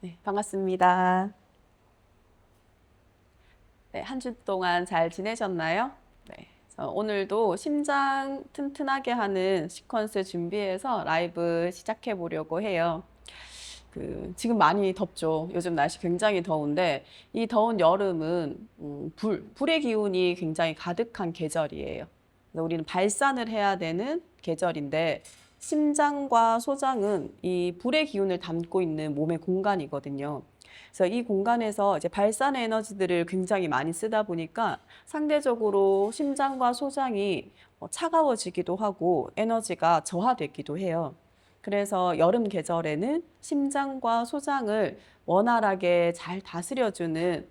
네, 반갑습니다. 네, 한 주 동안 잘 지내셨나요? 네, 오늘도 심장 튼튼하게 하는 시퀀스 준비해서 라이브 시작해 보려고 해요. 지금 많이 덥죠. 요즘 날씨 굉장히 더운데, 이 더운 여름은 불의 기운이 굉장히 가득한 계절이에요. 그래서 우리는 발산을 해야 되는 계절인데, 심장과 소장은 이 불의 기운을 담고 있는 몸의 공간이거든요. 그래서 이 공간에서 이제 발산의 에너지들을 굉장히 많이 쓰다 보니까 상대적으로 심장과 소장이 차가워지기도 하고 에너지가 저하되기도 해요. 그래서 여름 계절에는 심장과 소장을 원활하게 잘 다스려주는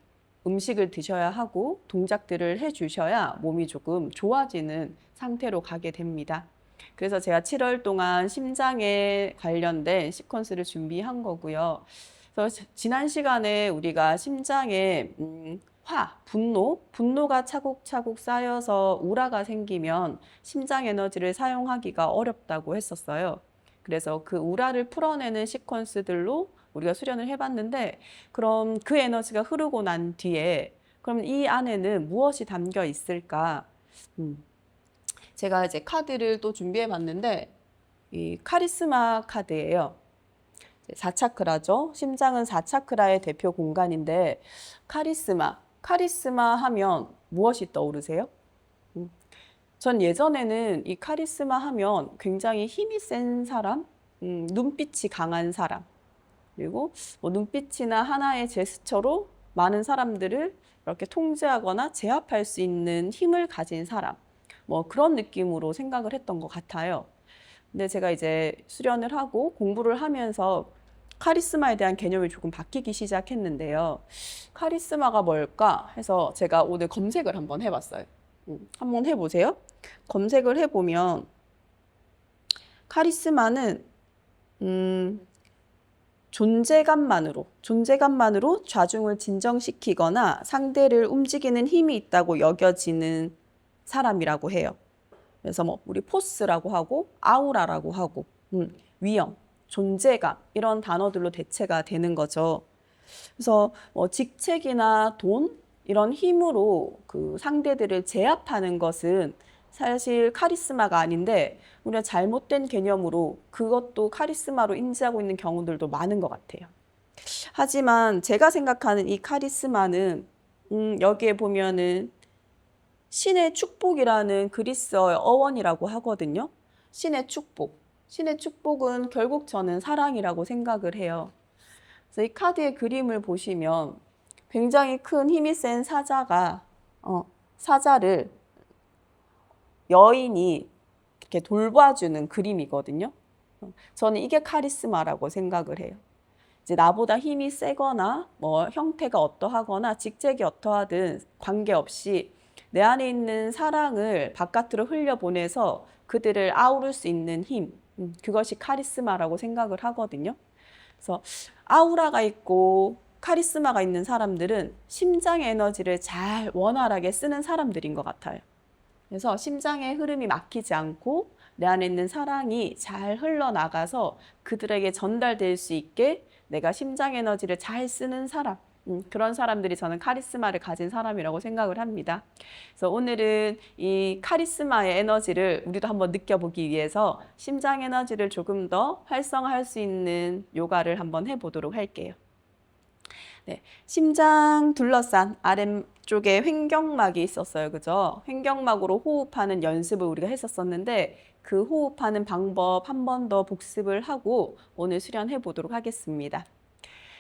음식을 드셔야 하고 동작들을 해주셔야 몸이 조금 좋아지는 상태로 가게 됩니다. 그래서 제가 7월 동안 심장에 관련된 시퀀스를 준비한 거고요. 그래서 지난 시간에 우리가 심장에 분노가 차곡차곡 쌓여서 우라가 생기면 심장 에너지를 사용하기가 어렵다고 했었어요. 그래서 그 우라를 풀어내는 시퀀스들로 우리가 수련을 해봤는데, 그럼 그 에너지가 흐르고 난 뒤에 그럼 이 안에는 무엇이 담겨 있을까? 제가 이제 카드를 또 준비해 봤는데, 이 카리스마 카드예요. 4차크라죠. 심장은 4차크라의 대표 공간인데, 카리스마 하면 무엇이 떠오르세요? 전 예전에는 이 카리스마 하면 굉장히 힘이 센 사람, 눈빛이 강한 사람, 그리고 뭐 눈빛이나 하나의 제스처로 많은 사람들을 이렇게 통제하거나 제압할 수 있는 힘을 가진 사람, 뭐 그런 느낌으로 생각을 했던 것 같아요. 근데 제가 이제 수련을 하고 공부를 하면서 카리스마에 대한 개념이 조금 바뀌기 시작했는데요. 카리스마가 뭘까 해서 제가 오늘 검색을 한번 해봤어요. 한번 해보세요. 검색을 해보면 카리스마는 존재감만으로 좌중을 진정시키거나 상대를 움직이는 힘이 있다고 여겨지는 사람이라고 해요. 그래서 뭐 우리 포스라고 하고 아우라라고 하고 위험, 존재감 이런 단어들로 대체가 되는 거죠. 그래서 직책이나 돈 이런 힘으로 그 상대들을 제압하는 것은 사실 카리스마가 아닌데 우리가 잘못된 개념으로 그것도 카리스마로 인지하고 있는 경우들도 많은 것 같아요. 하지만 제가 생각하는 이 카리스마는 여기에 보면은 신의 축복이라는 그리스어의 어원이라고 하거든요. 신의 축복. 신의 축복은 결국 저는 사랑이라고 생각을 해요. 그래서 이 카드의 그림을 보시면 굉장히 큰 힘이 센 사자를 여인이 이렇게 돌봐주는 그림이거든요. 저는 이게 카리스마라고 생각을 해요. 이제 나보다 힘이 세거나 뭐 형태가 어떠하거나 직책이 어떠하든 관계없이 내 안에 있는 사랑을 바깥으로 흘려보내서 그들을 아우를 수 있는 힘, 그것이 카리스마라고 생각을 하거든요. 그래서 아우라가 있고 카리스마가 있는 사람들은 심장의 에너지를 잘 원활하게 쓰는 사람들인 것 같아요. 그래서 심장의 흐름이 막히지 않고 내 안에 있는 사랑이 잘 흘러나가서 그들에게 전달될 수 있게 내가 심장 에너지를 잘 쓰는 사람, 그런 사람들이 저는 카리스마를 가진 사람이라고 생각을 합니다. 그래서 오늘은 이 카리스마의 에너지를 우리도 한번 느껴보기 위해서 심장 에너지를 조금 더 활성화할 수 있는 요가를 한번 해보도록 할게요. 네, 심장 둘러싼 아래쪽에 횡격막이 있었어요. 그죠? 횡격막으로 호흡하는 연습을 우리가 했었었는데 그 호흡하는 방법 한 번 더 복습을 하고 오늘 수련해 보도록 하겠습니다.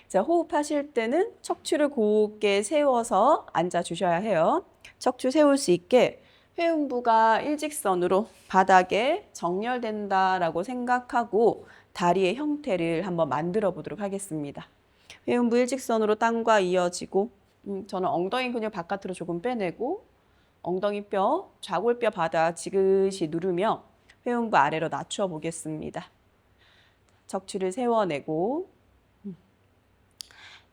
자, 호흡하실 때는 척추를 곧게 세워서 앉아 주셔야 해요. 척추 세울 수 있게 회음부가 일직선으로 바닥에 정렬된다라고 생각하고 다리의 형태를 한번 만들어 보도록 하겠습니다. 회음부 일직선으로 땅과 이어지고 저는 엉덩이 근육 바깥으로 조금 빼내고 엉덩이 뼈, 좌골뼈 바닥 지그시 누르며 회음부 아래로 낮춰 보겠습니다. 척추를 세워내고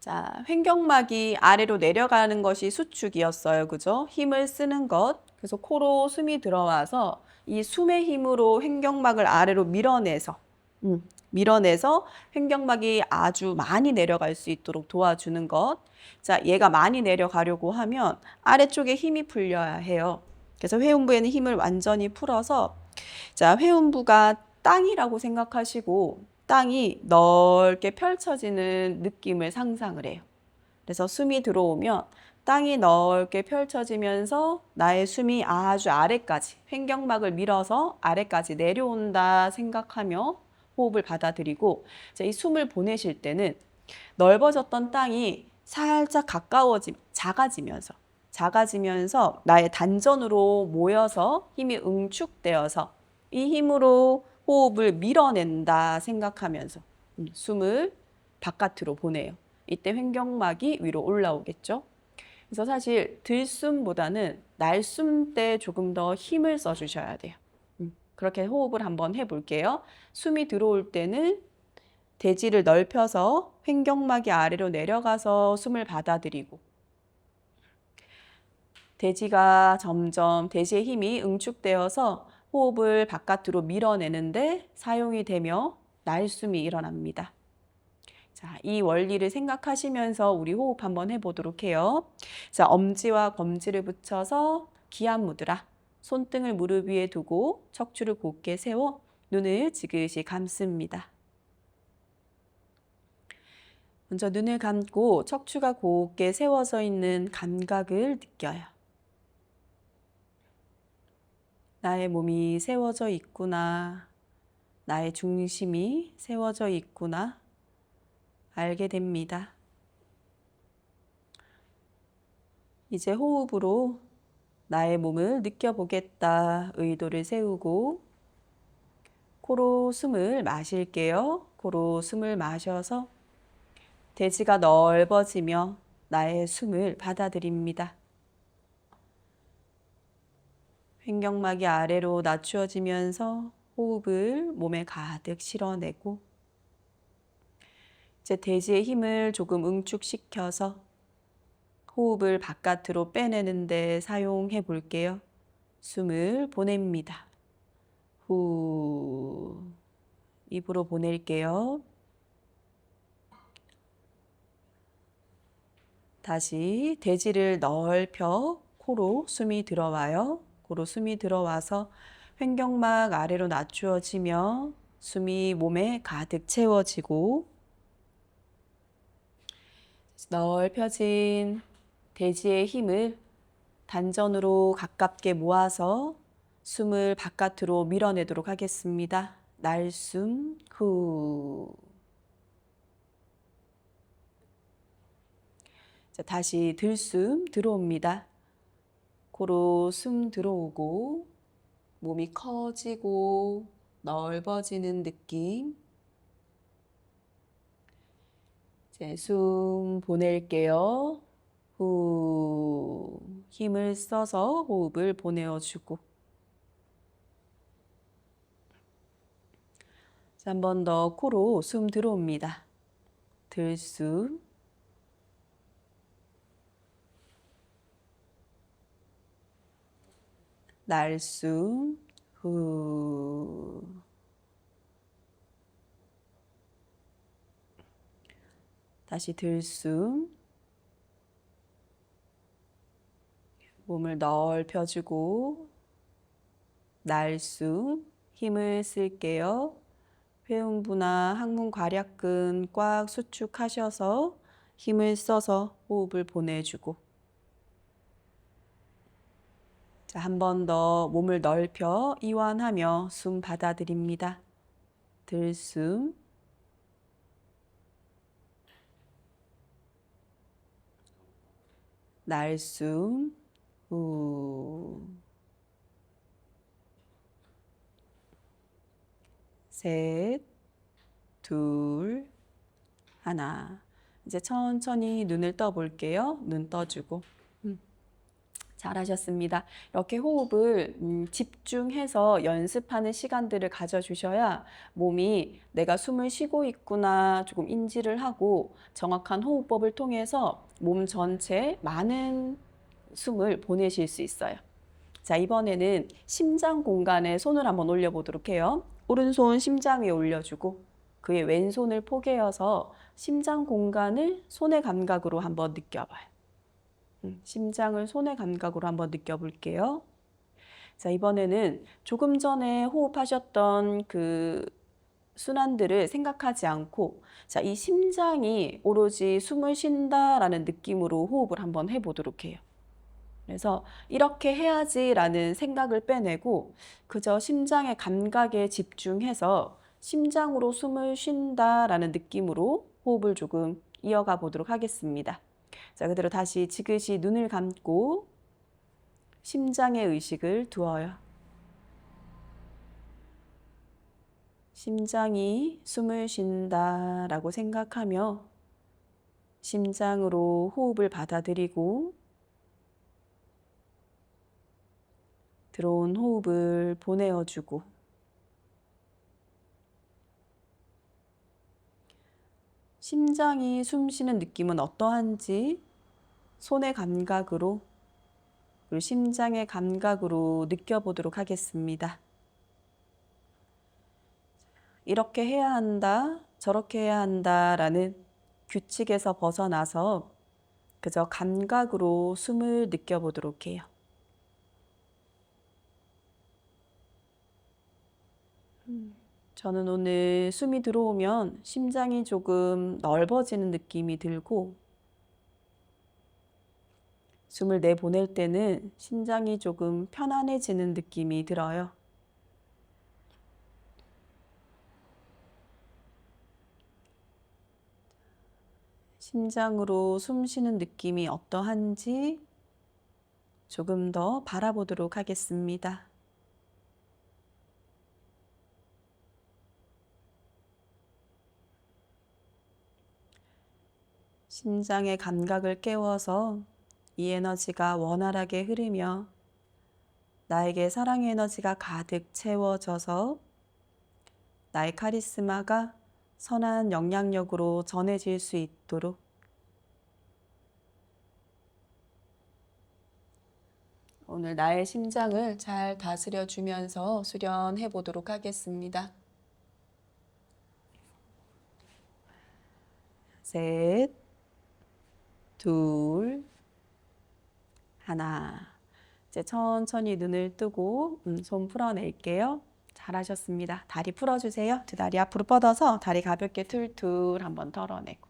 자, 횡격막이 아래로 내려가는 것이 수축이었어요. 그죠? 힘을 쓰는 것. 그래서 코로 숨이 들어와서 이 숨의 힘으로 횡격막을 아래로 밀어내서 밀어내서 횡격막이 아주 많이 내려갈 수 있도록 도와주는 것. 자, 얘가 많이 내려가려고 하면 아래쪽에 힘이 풀려야 해요. 그래서 회음부에는 힘을 완전히 풀어서 자, 회음부가 땅이라고 생각하시고 땅이 넓게 펼쳐지는 느낌을 상상을 해요. 그래서 숨이 들어오면 땅이 넓게 펼쳐지면서 나의 숨이 아주 아래까지, 횡격막을 밀어서 아래까지 내려온다 생각하며 호흡을 받아들이고, 이 숨을 보내실 때는 넓어졌던 땅이 살짝 작아지면서 나의 단전으로 모여서 힘이 응축되어서 이 힘으로 호흡을 밀어낸다 생각하면서 숨을 바깥으로 보내요. 이때 횡격막이 위로 올라오겠죠. 그래서 사실 들숨보다는 날숨 때 조금 더 힘을 써주셔야 돼요. 그렇게 호흡을 한번 해볼게요. 숨이 들어올 때는 대지를 넓혀서 횡격막이 아래로 내려가서 숨을 받아들이고 대지가 점점 대지의 힘이 응축되어서 호흡을 바깥으로 밀어내는데 사용이 되며 날숨이 일어납니다. 자, 이 원리를 생각하시면서 우리 호흡 한번 해보도록 해요. 자, 엄지와 검지를 붙여서 기안무드라. 손등을 무릎 위에 두고 척추를 곧게 세워 눈을 지그시 감습니다. 먼저 눈을 감고 척추가 곧게 세워져 있는 감각을 느껴요. 나의 몸이 세워져 있구나. 나의 중심이 세워져 있구나. 알게 됩니다. 이제 호흡으로 나의 몸을 느껴보겠다 의도를 세우고 코로 숨을 마실게요. 코로 숨을 마셔서 대지가 넓어지며 나의 숨을 받아들입니다. 횡격막이 아래로 낮추어지면서 호흡을 몸에 가득 실어내고 이제 대지의 힘을 조금 응축시켜서 호흡을 바깥으로 빼내는 데 사용해 볼게요. 숨을 보냅니다. 후, 입으로 보낼게요. 다시 대지를 넓혀 코로 숨이 들어와요. 코로 숨이 들어와서 횡격막 아래로 낮추어지며 숨이 몸에 가득 채워지고 넓혀진 대지의 힘을 단전으로 가깝게 모아서 숨을 바깥으로 밀어내도록 하겠습니다. 날숨 후. 자, 다시 들숨 들어옵니다. 코로 숨 들어오고 몸이 커지고 넓어지는 느낌. 이제 숨 보낼게요. 후, 힘을 써서 호흡을 보내어주고 한 번 더 코로 숨 들어옵니다. 들숨 날숨 후. 다시 들숨. 몸을 넓혀주고 날숨. 힘을 쓸게요. 회음부나 항문 괄약근 꽉 수축하셔서 힘을 써서 호흡을 보내주고 자, 한 번 더 몸을 넓혀 이완하며 숨 받아들입니다. 들숨 날숨 후. 셋, 둘, 하나. 이제 천천히 눈을 떠볼게요. 눈 떠주고. 잘하셨습니다. 이렇게 호흡을 집중해서 연습하는 시간들을 가져주셔야 몸이 내가 숨을 쉬고 있구나 조금 인지를 하고 정확한 호흡법을 통해서 몸 전체에 많은 숨을 보내실 수 있어요. 자, 이번에는 심장 공간에 손을 한번 올려보도록 해요. 오른손 심장 위에 올려주고 그의 왼손을 포개어서 심장 공간을 손의 감각으로 한번 느껴봐요. 심장을 손의 감각으로 한번 느껴볼게요. 자, 이번에는 조금 전에 호흡하셨던 그 순환들을 생각하지 않고, 자, 이 심장이 오로지 숨을 쉰다라는 느낌으로 호흡을 한번 해보도록 해요. 그래서 이렇게 해야지라는 생각을 빼내고 그저 심장의 감각에 집중해서 심장으로 숨을 쉰다라는 느낌으로 호흡을 조금 이어가 보도록 하겠습니다. 자, 그대로 다시 지그시 눈을 감고 심장에 의식을 두어요. 심장이 숨을 쉰다라고 생각하며 심장으로 호흡을 받아들이고 들어온 호흡을 보내어주고 심장이 숨 쉬는 느낌은 어떠한지 손의 감각으로 그리고 심장의 감각으로 느껴보도록 하겠습니다. 이렇게 해야 한다, 저렇게 해야 한다라는 규칙에서 벗어나서 그저 감각으로 숨을 느껴보도록 해요. 저는 오늘 숨이 들어오면 심장이 조금 넓어지는 느낌이 들고 숨을 내보낼 때는 심장이 조금 편안해지는 느낌이 들어요. 심장으로 숨 쉬는 느낌이 어떠한지 조금 더 바라보도록 하겠습니다. 심장의 감각을 깨워서 이 에너지가 원활하게 흐르며 나에게 사랑의 에너지가 가득 채워져서 나의 카리스마가 선한 영향력으로 전해질 수 있도록 오늘 나의 심장을 잘 다스려 주면서 수련해 보도록 하겠습니다. 셋, 둘, 하나. 이제 천천히 눈을 뜨고 손 풀어낼게요. 잘하셨습니다. 다리 풀어주세요. 두 다리 앞으로 뻗어서 다리 가볍게 툴툴 한번 털어내고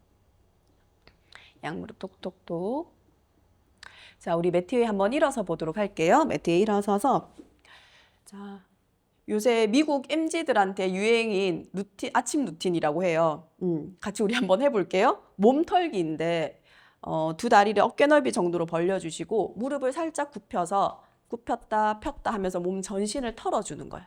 양무릎 톡톡톡. 자, 우리 매트 위에 한번 일어서 보도록 할게요. 매트 위에 일어서서 자, 요새 미국 MZ들한테 유행인 루틴, 아침 루틴이라고 해요. 같이 우리 한번 해볼게요. 몸털기인데 두 다리를 어깨 넓이 정도로 벌려주시고 무릎을 살짝 굽혀서 굽혔다 폈다 하면서 몸 전신을 털어주는 거예요.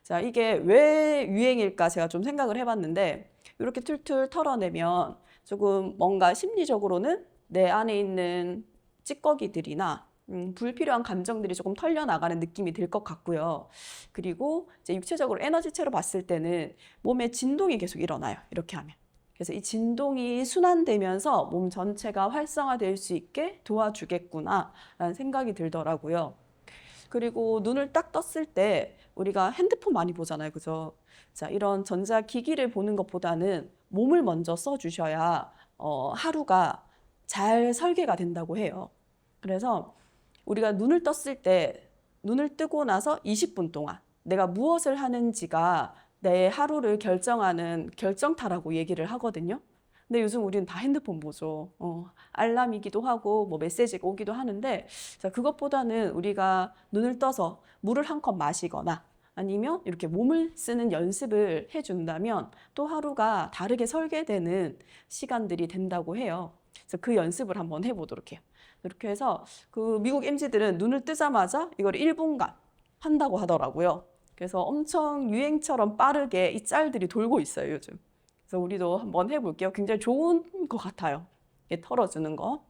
자, 이게 왜 유행일까 제가 좀 생각을 해봤는데 이렇게 툴툴 털어내면 조금 뭔가 심리적으로는 내 안에 있는 찌꺼기들이나 불필요한 감정들이 조금 털려나가는 느낌이 들 것 같고요. 그리고 이제 육체적으로 에너지체로 봤을 때는 몸에 진동이 계속 일어나요. 이렇게 하면. 그래서 이 진동이 순환되면서 몸 전체가 활성화될 수 있게 도와주겠구나라는 생각이 들더라고요. 그리고 눈을 딱 떴을 때 우리가 핸드폰 많이 보잖아요. 그죠? 자, 이런 전자기기를 보는 것보다는 몸을 먼저 써주셔야 하루가 잘 설계가 된다고 해요. 그래서 우리가 눈을 떴을 때 눈을 뜨고 나서 20분 동안 내가 무엇을 하는지가 내 하루를 결정하는 결정타라고 얘기를 하거든요. 근데 요즘 우리는 다 핸드폰 보죠. 알람이기도 하고 뭐 메시지가 오기도 하는데 자, 그것보다는 우리가 눈을 떠서 물을 한 컵 마시거나 아니면 이렇게 몸을 쓰는 연습을 해준다면 또 하루가 다르게 설계되는 시간들이 된다고 해요. 그래서 그 연습을 한번 해보도록 해요. 이렇게 해서 그 미국 MZ들은 눈을 뜨자마자 이걸 1분간 한다고 하더라고요. 그래서 엄청 유행처럼 빠르게 이 짤들이 돌고 있어요, 요즘. 그래서 우리도 한번 해볼게요. 굉장히 좋은 것 같아요. 이게 털어주는 거.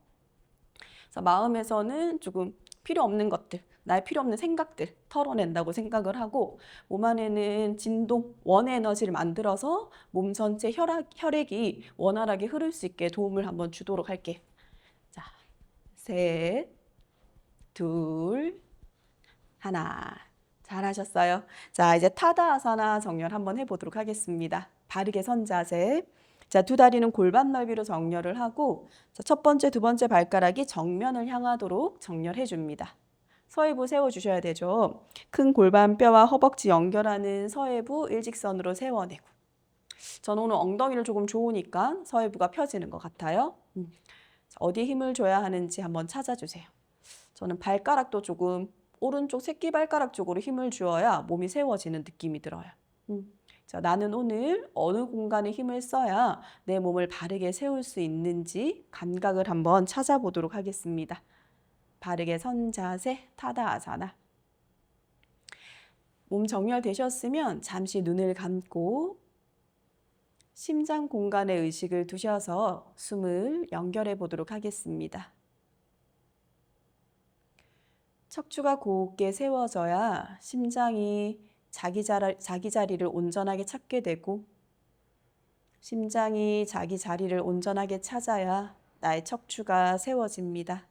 그래서 마음에서는 조금 필요 없는 것들, 나의 필요 없는 생각들 털어낸다고 생각을 하고 몸 안에는 진동, 원의 에너지를 만들어서 몸 전체 혈액이 원활하게 흐를 수 있게 도움을 한번 주도록 할게요. 자, 셋, 둘, 하나. 잘하셨어요. 자, 이제 타다아사나 정렬 한번 해보도록 하겠습니다. 바르게 선 자세. 자, 두 다리는 골반 넓이로 정렬을 하고, 자, 첫 번째, 두 번째 발가락이 정면을 향하도록 정렬해 줍니다. 서해부 세워주셔야 되죠. 큰 골반뼈와 허벅지 연결하는 서해부 일직선으로 세워내고. 저는 오늘 엉덩이를 조금 좋으니까 서해부가 펴지는 것 같아요. 자, 어디에 힘을 줘야 하는지 한번 찾아주세요. 저는 발가락도 조금 오른쪽 새끼발가락 쪽으로 힘을 주어야 몸이 세워지는 느낌이 들어요. 자, 나는 오늘 어느 공간에 힘을 써야 내 몸을 바르게 세울 수 있는지 감각을 한번 찾아보도록 하겠습니다. 바르게 선 자세, 타다아사나. 몸 정렬되셨으면 잠시 눈을 감고 심장 공간에 의식을 두셔서 숨을 연결해 보도록 하겠습니다. 척추가 곧게 세워져야 심장이 자기 자리를 온전하게 찾게 되고, 심장이 자기 자리를 온전하게 찾아야 나의 척추가 세워집니다.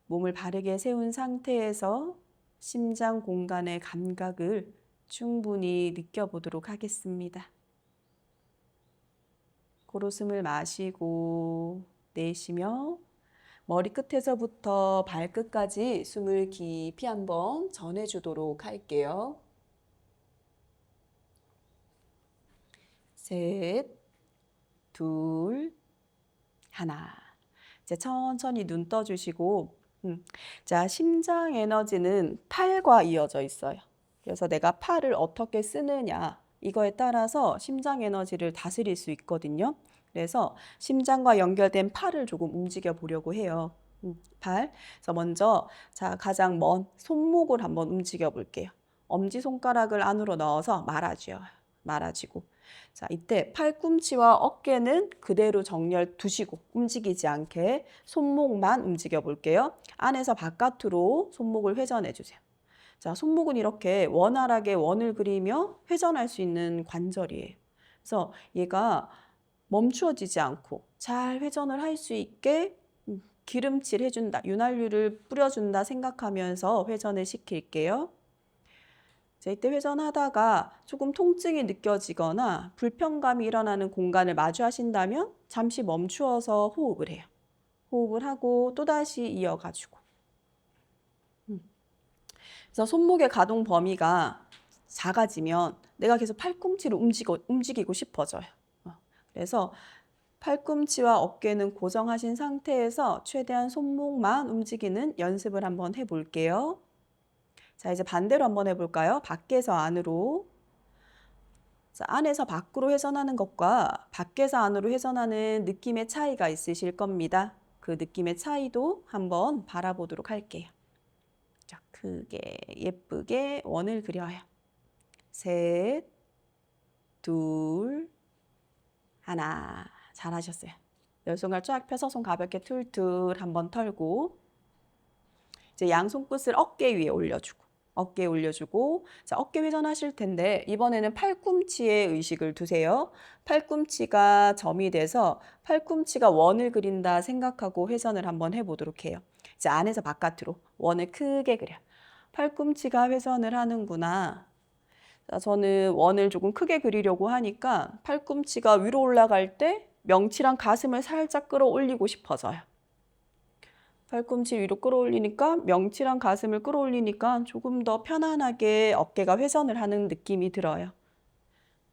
몸을 바르게 세운 상태에서 심장 공간의 감각을 충분히 느껴보도록 하겠습니다. 코로 숨을 마시고 내쉬며 머리끝에서부터 발끝까지 숨을 깊이 한번 전해주도록 할게요. 셋, 둘, 하나. 이제 천천히 눈 떠주시고, 자, 심장 에너지는 팔과 이어져 있어요. 그래서 내가 팔을 어떻게 쓰느냐, 이거에 따라서 심장 에너지를 다스릴 수 있거든요. 그래서 심장과 연결된 팔을 조금 움직여 보려고 해요. 팔. 그래서 먼저 자, 가장 먼 손목을 한번 움직여 볼게요. 엄지손가락을 안으로 넣어서 말아줘요. 말아주고. 자, 이때 팔꿈치와 어깨는 그대로 정렬 두시고 움직이지 않게 손목만 움직여 볼게요. 안에서 바깥으로 손목을 회전해 주세요. 자, 손목은 이렇게 원활하게 원을 그리며 회전할 수 있는 관절이에요. 그래서 얘가 멈추어지지 않고 잘 회전을 할 수 있게 기름칠 해준다, 윤활유를 뿌려준다 생각하면서 회전을 시킬게요. 자, 이때 회전하다가 조금 통증이 느껴지거나 불편감이 일어나는 공간을 마주하신다면 잠시 멈추어서 호흡을 해요. 호흡을 하고 또다시 이어가지고. 그래서 손목의 가동 범위가 작아지면 내가 계속 팔꿈치를 움직이고 싶어져요. 그래서 팔꿈치와 어깨는 고정하신 상태에서 최대한 손목만 움직이는 연습을 한번 해볼게요. 자, 이제 반대로 한번 해볼까요? 밖에서 안으로. 자, 안에서 밖으로 회전하는 것과 밖에서 안으로 회전하는 느낌의 차이가 있으실 겁니다. 그 느낌의 차이도 한번 바라보도록 할게요. 자, 크게 예쁘게 원을 그려요. 셋, 둘, 하나. 잘하셨어요. 열 손가락 쫙 펴서 손 가볍게 툴툴 한번 털고, 이제 양 손끝을 어깨 위에 올려주고, 어깨에 올려주고, 자, 어깨 회전하실 텐데 이번에는 팔꿈치에 의식을 두세요. 팔꿈치가 점이 돼서 팔꿈치가 원을 그린다 생각하고 회전을 한번 해보도록 해요. 이제 안에서 바깥으로 원을 크게 그려. 팔꿈치가 회전을 하는구나. 자, 저는 원을 조금 크게 그리려고 하니까 팔꿈치가 위로 올라갈 때 명치랑 가슴을 살짝 끌어올리고 싶어져요. 팔꿈치 위로 끌어올리니까 명치랑 가슴을 끌어올리니까 조금 더 편안하게 어깨가 회전을 하는 느낌이 들어요.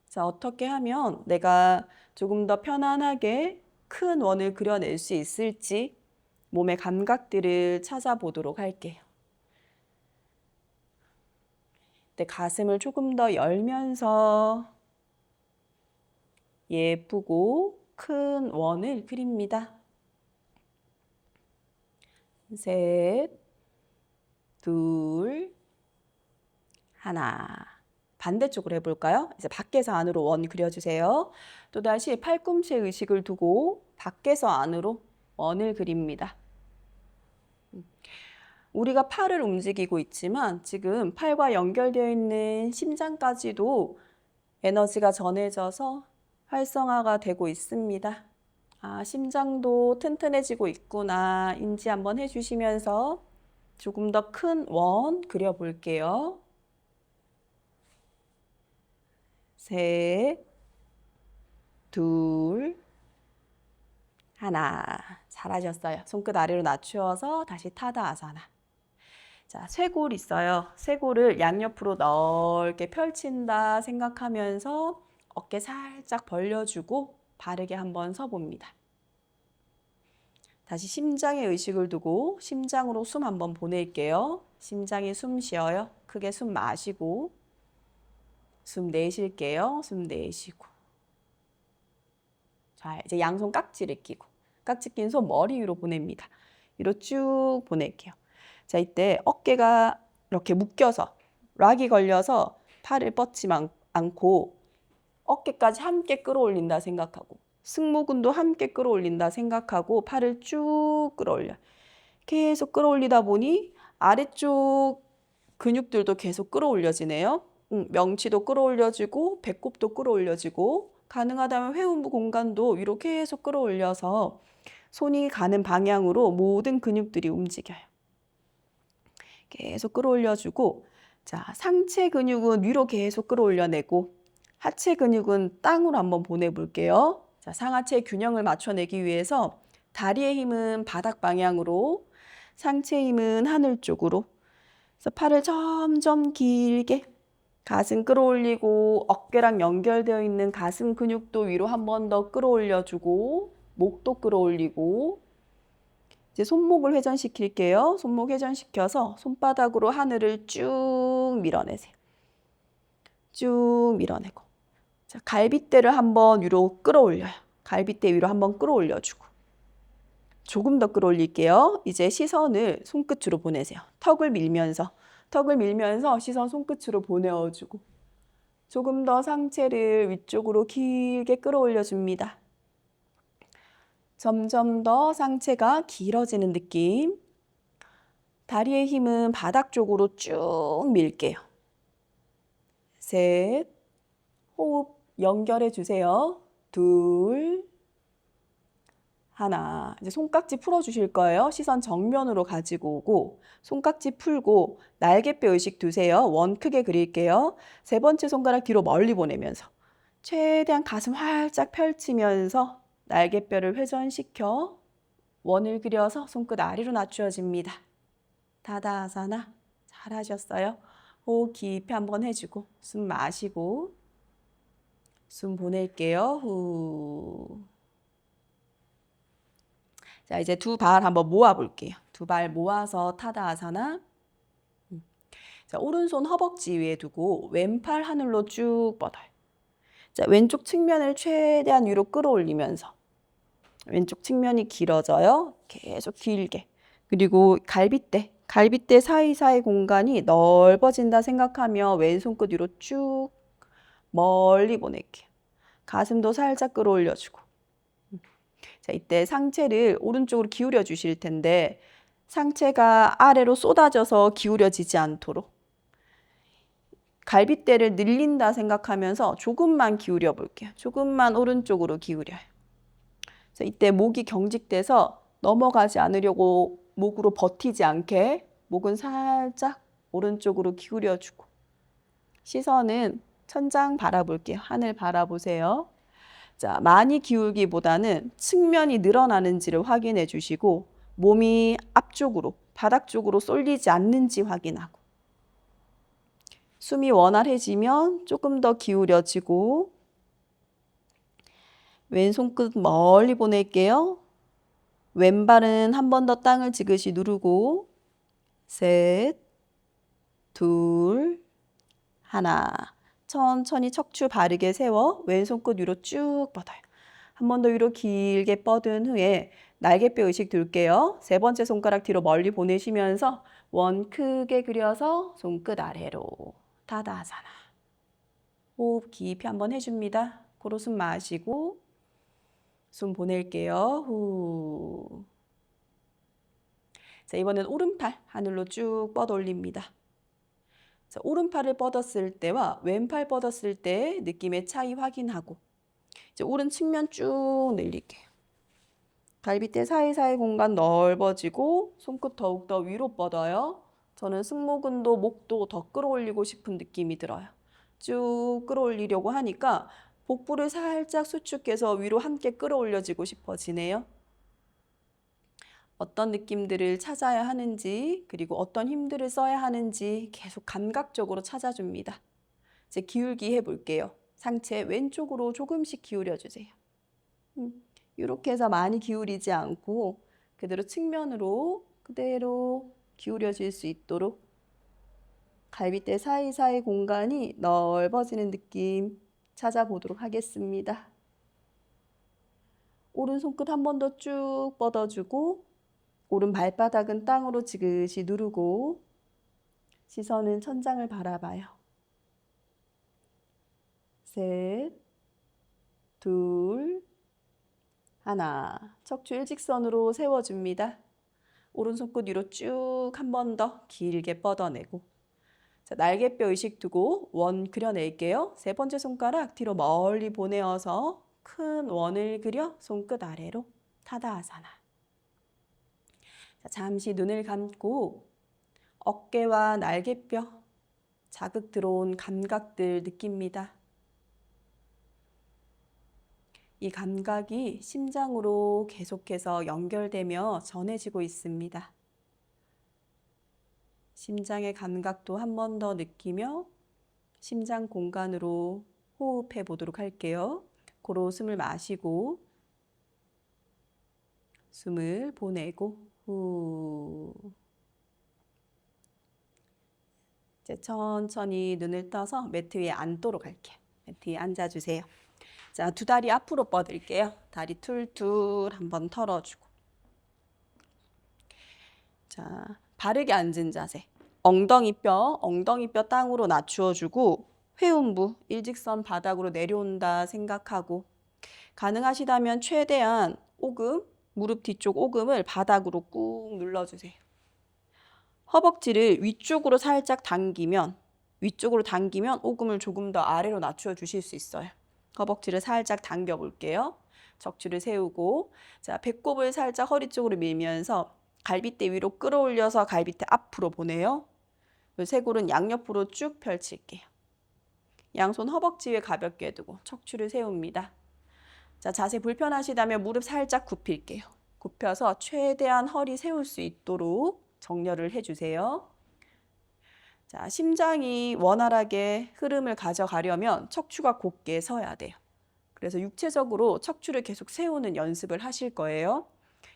자, 어떻게 하면 내가 조금 더 편안하게 큰 원을 그려낼 수 있을지 몸의 감각들을 찾아보도록 할게요. 내 가슴을 조금 더 열면서 예쁘고 큰 원을 그립니다. 셋, 둘, 하나. 반대쪽으로 해볼까요? 이제 밖에서 안으로 원 그려주세요. 또다시 팔꿈치에 의식을 두고 밖에서 안으로 원을 그립니다. 우리가 팔을 움직이고 있지만 지금 팔과 연결되어 있는 심장까지도 에너지가 전해져서 활성화가 되고 있습니다. 아, 심장도 튼튼해지고 있구나 인지 한번 해주시면서 조금 더 큰 원 그려볼게요. 셋, 둘, 하나. 잘하셨어요. 손끝 아래로 낮추어서 다시 타다 아사나. 자, 쇄골 있어요. 쇄골을 양옆으로 넓게 펼친다 생각하면서 어깨 살짝 벌려주고 바르게 한번 서봅니다. 다시 심장에 의식을 두고 심장으로 숨 한번 보낼게요. 심장이 숨 쉬어요. 크게 숨 마시고 숨 내쉴게요. 숨 내쉬고. 자, 이제 양손 깍지를 끼고 깍지 낀 손 머리 위로 보냅니다. 위로 쭉 보낼게요. 자, 이때 어깨가 이렇게 묶여서 락이 걸려서 팔을 뻗지 않고 어깨까지 함께 끌어올린다 생각하고 승모근도 함께 끌어올린다 생각하고 팔을 쭉 끌어올려. 계속 끌어올리다 보니 아래쪽 근육들도 계속 끌어올려지네요. 명치도 끌어올려지고 배꼽도 끌어올려지고 가능하다면 회음부 공간도 위로 계속 끌어올려서 손이 가는 방향으로 모든 근육들이 움직여요. 계속 끌어올려주고 자, 상체 근육은 위로 계속 끌어올려내고 하체 근육은 땅으로 한번 보내볼게요. 자, 상하체 균형을 맞춰내기 위해서 다리의 힘은 바닥 방향으로 상체 힘은 하늘 쪽으로 그래서 팔을 점점 길게 가슴 끌어올리고 어깨랑 연결되어 있는 가슴 근육도 위로 한 번 더 끌어올려주고 목도 끌어올리고 이제 손목을 회전시킬게요. 손목 회전시켜서 손바닥으로 하늘을 쭉 밀어내세요. 쭉 밀어내고 자, 갈빗대를 한번 위로 끌어올려요. 갈빗대 위로 한번 끌어올려주고 조금 더 끌어올릴게요. 이제 시선을 손끝으로 보내세요. 턱을 밀면서 시선 손끝으로 보내어주고 조금 더 상체를 위쪽으로 길게 끌어올려줍니다. 점점 더 상체가 길어지는 느낌. 다리의 힘은 바닥 쪽으로 쭉 밀게요. 셋, 호흡 연결해 주세요. 둘, 하나. 이제 손깍지 풀어주실 거예요. 시선 정면으로 가지고 오고 손깍지 풀고 날개뼈 의식 두세요. 원 크게 그릴게요. 세 번째 손가락 뒤로 멀리 보내면서 최대한 가슴 활짝 펼치면서 날개뼈를 회전시켜 원을 그려서 손끝 아래로 낮추어집니다. 다다아사나 잘하셨어요. 호흡 깊이 한번 해주고 숨 마시고 숨 보낼게요. 후. 자, 이제 두 발 한번 모아 볼게요. 두 발 모아서 타다아사나. 자, 오른손 허벅지 위에 두고 왼팔 하늘로 쭉 뻗어요. 자, 왼쪽 측면을 최대한 위로 끌어올리면서 왼쪽 측면이 길어져요. 계속 길게. 그리고 갈빗대 사이사이 공간이 넓어진다 생각하며 왼손끝 위로 쭉 멀리 보낼게요. 가슴도 살짝 끌어올려주고. 자, 이때 상체를 오른쪽으로 기울여 주실 텐데 상체가 아래로 쏟아져서 기울여지지 않도록 갈빗대를 늘린다 생각하면서 조금만 기울여 볼게요. 조금만 오른쪽으로 기울여요. 자, 이때 목이 경직돼서 넘어가지 않으려고 목으로 버티지 않게 목은 살짝 오른쪽으로 기울여주고 시선은 천장 바라볼게요. 하늘 바라보세요. 자, 많이 기울기보다는 측면이 늘어나는지를 확인해 주시고 몸이 앞쪽으로, 바닥 쪽으로 쏠리지 않는지 확인하고 숨이 원활해지면 조금 더 기울여지고 왼손끝 멀리 보낼게요. 왼발은 한 번 더 땅을 지그시 누르고 셋, 둘, 하나. 천천히 척추 바르게 세워 왼손끝 위로 쭉 뻗어요. 한 번 더 위로 길게 뻗은 후에 날개뼈 의식 둘게요. 세 번째 손가락 뒤로 멀리 보내시면서 원 크게 그려서 손끝 아래로 타다아사나. 호흡 깊이 한번 해줍니다. 코로 숨 마시고 숨 보낼게요. 후. 자, 이번엔 오른팔 하늘로 쭉 뻗어 올립니다. 자, 오른팔을 뻗었을 때와 왼팔 뻗었을 때 느낌의 차이 확인하고 이제 오른 측면 쭉 늘릴게요. 갈비뼈 사이사이 공간 넓어지고 손끝 더욱더 위로 뻗어요. 저는 승모근도 목도 더 끌어올리고 싶은 느낌이 들어요. 쭉 끌어올리려고 하니까 복부를 살짝 수축해서 위로 함께 끌어올려지고 싶어지네요. 어떤 느낌들을 찾아야 하는지, 그리고 어떤 힘들을 써야 하는지 계속 감각적으로 찾아줍니다. 이제 기울기 해볼게요. 상체 왼쪽으로 조금씩 기울여주세요. 이렇게 해서 많이 기울이지 않고 그대로 측면으로 그대로 기울여질 수 있도록 갈비뼈 사이사이 공간이 넓어지는 느낌 찾아보도록 하겠습니다. 오른 손끝 한 번 더 쭉 뻗어주고 오른 발바닥은 땅으로 지그시 누르고 시선은 천장을 바라봐요. 셋, 둘, 하나. 척추 일직선으로 세워줍니다. 오른손끝 위로 쭉 한 번 더 길게 뻗어내고 자, 날개뼈 의식 두고 원 그려낼게요. 세 번째 손가락 뒤로 멀리 보내어서 큰 원을 그려 손끝 아래로 타다아사나. 자, 잠시 눈을 감고 어깨와 날개뼈 자극 들어온 감각들 느낍니다. 이 감각이 심장으로 계속해서 연결되며 전해지고 있습니다. 심장의 감각도 한 번 더 느끼며 심장 공간으로 호흡해 보도록 할게요. 코로 숨을 마시고 숨을 보내고 후. 이제 천천히 눈을 떠서 매트 위에 앉도록 할게요. 매트 위에 앉아주세요. 자, 두 다리 앞으로 뻗을게요. 다리 툴툴 한번 털어주고. 자, 바르게 앉은 자세. 엉덩이뼈 땅으로 낮추어주고 회음부 일직선 바닥으로 내려온다 생각하고 가능하시다면 최대한 오금, 무릎 뒤쪽 오금을 바닥으로 꾹 눌러주세요. 허벅지를 위쪽으로 살짝 당기면 오금을 조금 더 아래로 낮춰 주실 수 있어요. 허벅지를 살짝 당겨 볼게요. 척추를 세우고 자, 배꼽을 살짝 허리 쪽으로 밀면서 갈비뼈 위로 끌어올려서 갈비뼈 앞으로 보내요. 쇄골은 양옆으로 쭉 펼칠게요. 양손 허벅지 위에 가볍게 두고 척추를 세웁니다. 자, 자세 불편하시다면 무릎 살짝 굽힐게요. 굽혀서 최대한 허리 세울 수 있도록 정렬을 해주세요. 자, 심장이 원활하게 흐름을 가져가려면 척추가 곧게 서야 돼요. 그래서 육체적으로 척추를 계속 세우는 연습을 하실 거예요.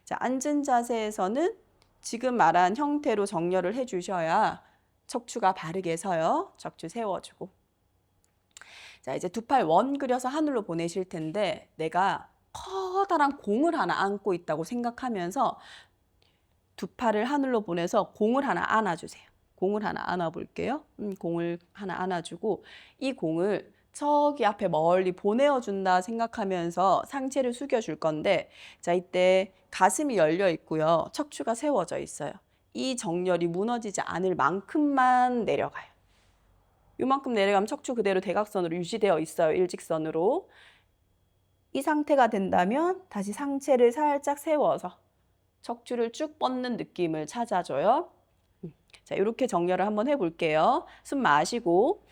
자, 앉은 자세에서는 지금 말한 형태로 정렬을 해주셔야 척추가 바르게 서요. 척추 세워주고. 자, 이제 두 팔 원 그려서 하늘로 보내실 텐데 내가 커다란 공을 하나 안고 있다고 생각하면서 두 팔을 하늘로 보내서 공을 하나 안아주세요. 공을 하나 안아볼게요. 공을 하나 안아주고 이 공을 저기 앞에 멀리 보내어준다 생각하면서 상체를 숙여줄 건데 자, 이때 가슴이 열려 있고요. 척추가 세워져 있어요. 이 정렬이 무너지지 않을 만큼만 내려가요. 이만큼 내려가면 척추 그대로 대각선으로 유지되어 있어요. 일직선으로. 이 상태가 된다면 다시 상체를 살짝 세워서 척추를 쭉 뻗는 느낌을 찾아줘요. 자, 이렇게 정렬을 한번 해볼게요. 숨 마시고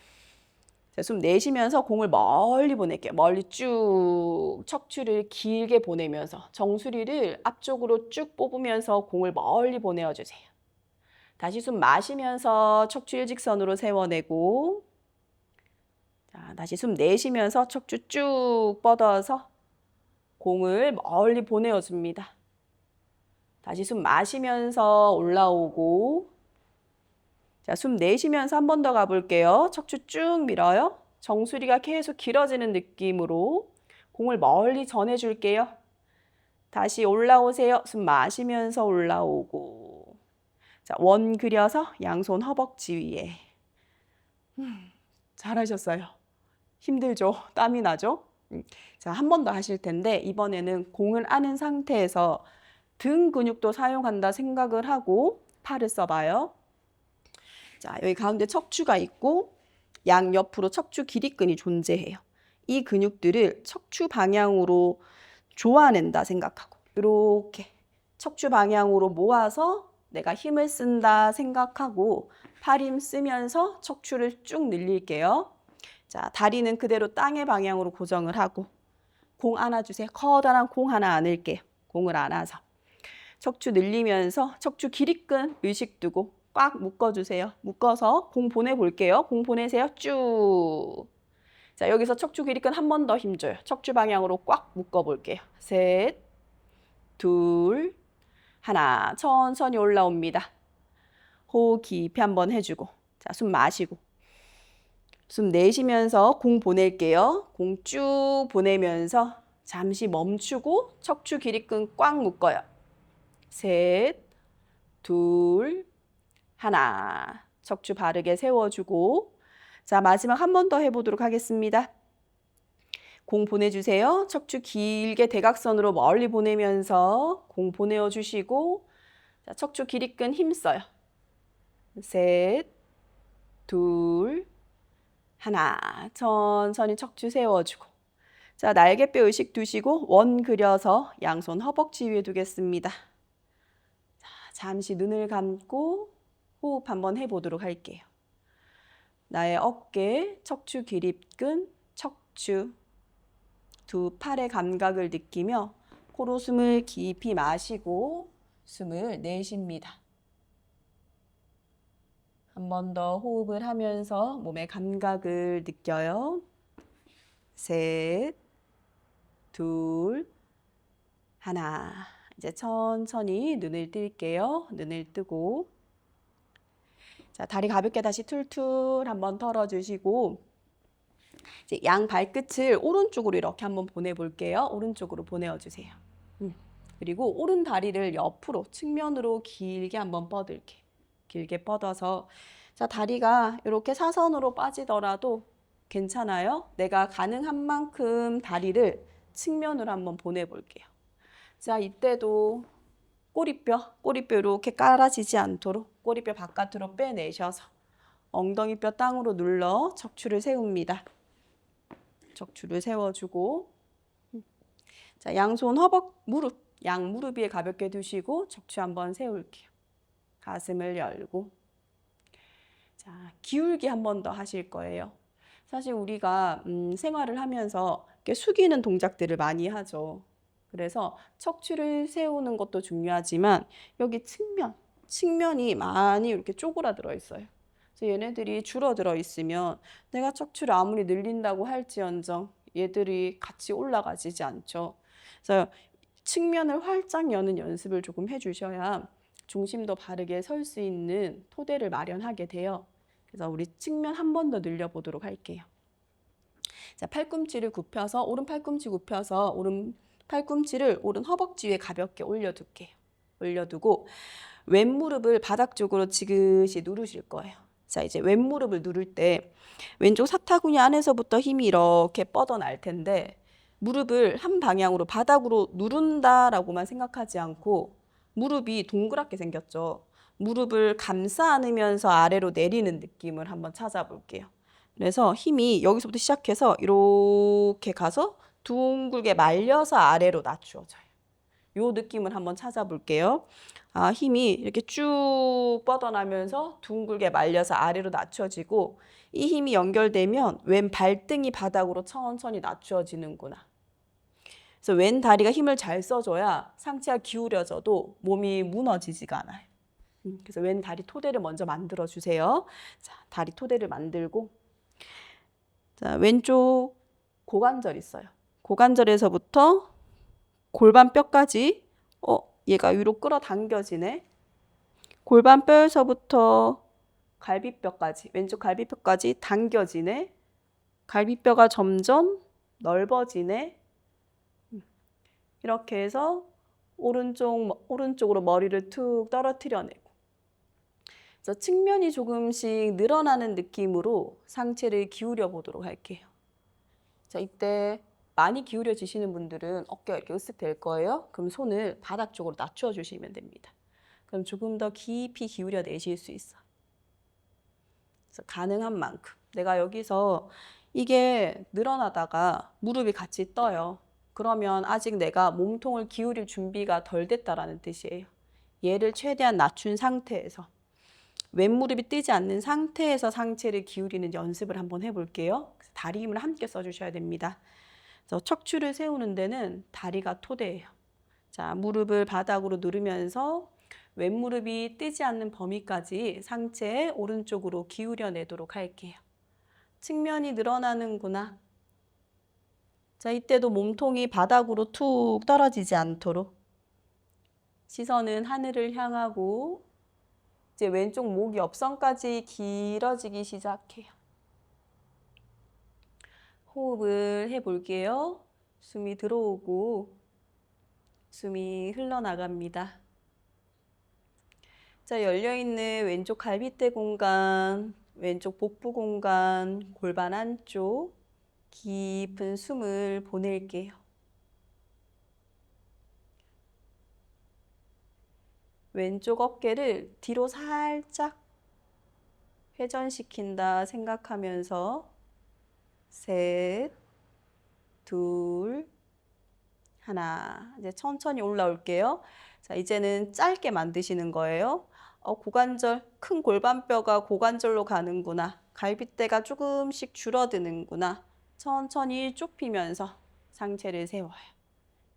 자, 숨 내쉬면서 공을 멀리 보낼게요. 멀리 쭉 척추를 길게 보내면서 정수리를 앞쪽으로 쭉 뽑으면서 공을 멀리 보내어주세요. 다시 숨 마시면서 척추 일직선으로 세워내고 자, 다시 숨 내쉬면서 척추 쭉 뻗어서 공을 멀리 보내어줍니다. 다시 숨 마시면서 올라오고 자, 숨 내쉬면서 한 번 더 가볼게요. 척추 쭉 밀어요. 정수리가 계속 길어지는 느낌으로 공을 멀리 전해줄게요. 다시 올라오세요. 숨 마시면서 올라오고 자, 원 그려서 양손 허벅지 위에 잘하셨어요. 힘들죠? 땀이 나죠? 자, 한 번 더 하실 텐데 이번에는 공을 안은 상태에서 등 근육도 사용한다 생각을 하고 팔을 써봐요. 자, 여기 가운데 척추가 있고 양옆으로 척추 기립근이 존재해요. 이 근육들을 척추 방향으로 조아낸다 생각하고 이렇게 척추 방향으로 모아서 내가 힘을 쓴다 생각하고 팔 힘 쓰면서 척추를 쭉 늘릴게요. 자, 다리는 그대로 땅의 방향으로 고정을 하고 공 안아주세요. 커다란 공 하나 안을게요. 공을 안아서 척추 늘리면서 척추 기립근 의식 두고 꽉 묶어주세요. 묶어서 공 보내볼게요. 공 보내세요. 쭉. 자, 여기서 척추 기립근 한 번 더 힘줘요. 척추 방향으로 꽉 묶어볼게요. 셋, 둘, 하나. 천천히 올라옵니다. 호흡 깊이 한번 해주고, 자, 숨 마시고, 숨 내쉬면서 공 보낼게요. 공 쭉 보내면서 잠시 멈추고 척추 기립근 꽉 묶어요. 셋, 둘, 하나. 척추 바르게 세워주고, 자, 마지막 한 번 더 해보도록 하겠습니다. 공 보내주세요. 척추 길게 대각선으로 멀리 보내면서 공 보내어 주시고, 자, 척추 기립근 힘써요. 셋, 둘, 하나. 천천히 척추 세워주고, 자, 날개뼈 의식 두시고 원 그려서 양손 허벅지 위에 두겠습니다. 자, 잠시 눈을 감고 호흡 한번 해보도록 할게요. 나의 어깨, 척추 기립근, 척추, 두 팔의 감각을 느끼며 코로 숨을 깊이 마시고 숨을 내쉽니다. 한 번 더 호흡을 하면서 몸의 감각을 느껴요. 셋, 둘, 하나. 이제 천천히 눈을 뜰게요. 눈을 뜨고, 자, 다리 가볍게 다시 툴툴 한번 털어주시고, 이제 양 발끝을 오른쪽으로 이렇게 한번 보내볼게요. 오른쪽으로 보내어주세요. 그리고 오른 다리를 옆으로, 측면으로 길게 한번 뻗을게. 길게 뻗어서, 자, 다리가 이렇게 사선으로 빠지더라도 괜찮아요. 내가 가능한 만큼 다리를 측면으로 한번 보내볼게요. 자, 이때도 꼬리뼈 이렇게 깔아지지 않도록 꼬리뼈 바깥으로 빼내셔서 엉덩이뼈 땅으로 눌러 척추를 세웁니다. 척추를 세워주고, 자, 양손 허벅, 무릎, 양 무릎 위에 가볍게 두시고 척추 한번 세울게요. 가슴을 열고, 자, 기울기 한 번 더 하실 거예요. 사실 우리가 생활을 하면서 이렇게 숙이는 동작들을 많이 하죠. 그래서 척추를 세우는 것도 중요하지만 여기 측면이 많이 이렇게 쪼그라들어 있어요. 그래서 얘네들이 줄어들어 있으면 내가 척추를 아무리 늘린다고 할지언정 얘들이 같이 올라가지지 않죠. 그래서 측면을 활짝 여는 연습을 조금 해주셔야 중심도 바르게 설 수 있는 토대를 마련하게 돼요. 그래서 우리 측면 한 번 더 늘려보도록 할게요. 자, 팔꿈치를 굽혀서 오른 팔꿈치 굽혀서 오른 팔꿈치를 오른 허벅지 위에 가볍게 올려둘게요. 올려두고 왼무릎을 바닥 쪽으로 지그시 누르실 거예요. 자, 이제 왼무릎을 누를 때 왼쪽 사타구니 안에서부터 힘이 이렇게 뻗어날 텐데 무릎을 한 방향으로 바닥으로 누른다라고만 생각하지 않고 무릎이 동그랗게 생겼죠. 무릎을 감싸 안으면서 아래로 내리는 느낌을 한번 찾아볼게요. 그래서 힘이 여기서부터 시작해서 이렇게 가서 둥글게 말려서 아래로 낮추어져요. 이 느낌을 한번 찾아볼게요. 아, 힘이 이렇게 쭉 뻗어나면서 둥글게 말려서 아래로 낮춰지고 이 힘이 연결되면 왼 발등이 바닥으로 천천히 낮추어지는구나. 그래서 왼 다리가 힘을 잘 써줘야 상체가 기울여져도 몸이 무너지지가 않아요. 그래서 왼 다리 토대를 먼저 만들어 주세요. 자, 다리 토대를 만들고, 자, 왼쪽 고관절 있어요. 고관절에서부터 골반뼈까지, 얘가 위로 끌어당겨지네. 골반뼈에서부터 갈비뼈까지, 왼쪽 갈비뼈까지 당겨지네. 갈비뼈가 점점 넓어지네. 이렇게 해서 오른쪽으로 머리를 툭 떨어뜨려내고, 그래서 측면이 조금씩 늘어나는 느낌으로 상체를 기울여 보도록 할게요. 자, 이때 많이 기울여지시는 분들은 어깨가 이렇게 으쓱될 거예요. 그럼 손을 바닥 쪽으로 낮춰 주시면 됩니다. 그럼 조금 더 깊이 기울여 내실 수 있어요. 그래서 가능한 만큼 내가 여기서 이게 늘어나다가 무릎이 같이 떠요. 그러면 아직 내가 몸통을 기울일 준비가 덜 됐다라는 뜻이에요. 얘를 최대한 낮춘 상태에서 왼무릎이 뜨지 않는 상태에서 상체를 기울이는 연습을 한번 해볼게요. 다리 힘을 함께 써주셔야 됩니다. 그래서 척추를 세우는 데는 다리가 토대예요. 자, 무릎을 바닥으로 누르면서 왼무릎이 뜨지 않는 범위까지 상체 오른쪽으로 기울여내도록 할게요. 측면이 늘어나는구나. 자, 이때도 몸통이 바닥으로 툭 떨어지지 않도록 시선은 하늘을 향하고 이제 왼쪽 목 옆선까지 길어지기 시작해요. 호흡을 해볼게요. 숨이 들어오고 숨이 흘러나갑니다. 자, 열려있는 왼쪽 갈비대 공간, 왼쪽 복부 공간, 골반 안쪽 깊은 숨을 보낼게요. 왼쪽 어깨를 뒤로 살짝 회전시킨다 생각하면서 셋, 둘, 하나. 이제 천천히 올라올게요. 자, 이제는 짧게 만드시는 거예요. 고관절, 큰 골반뼈가 고관절로 가는구나. 갈비대가 조금씩 줄어드는구나. 천천히 좁히면서 상체를 세워요.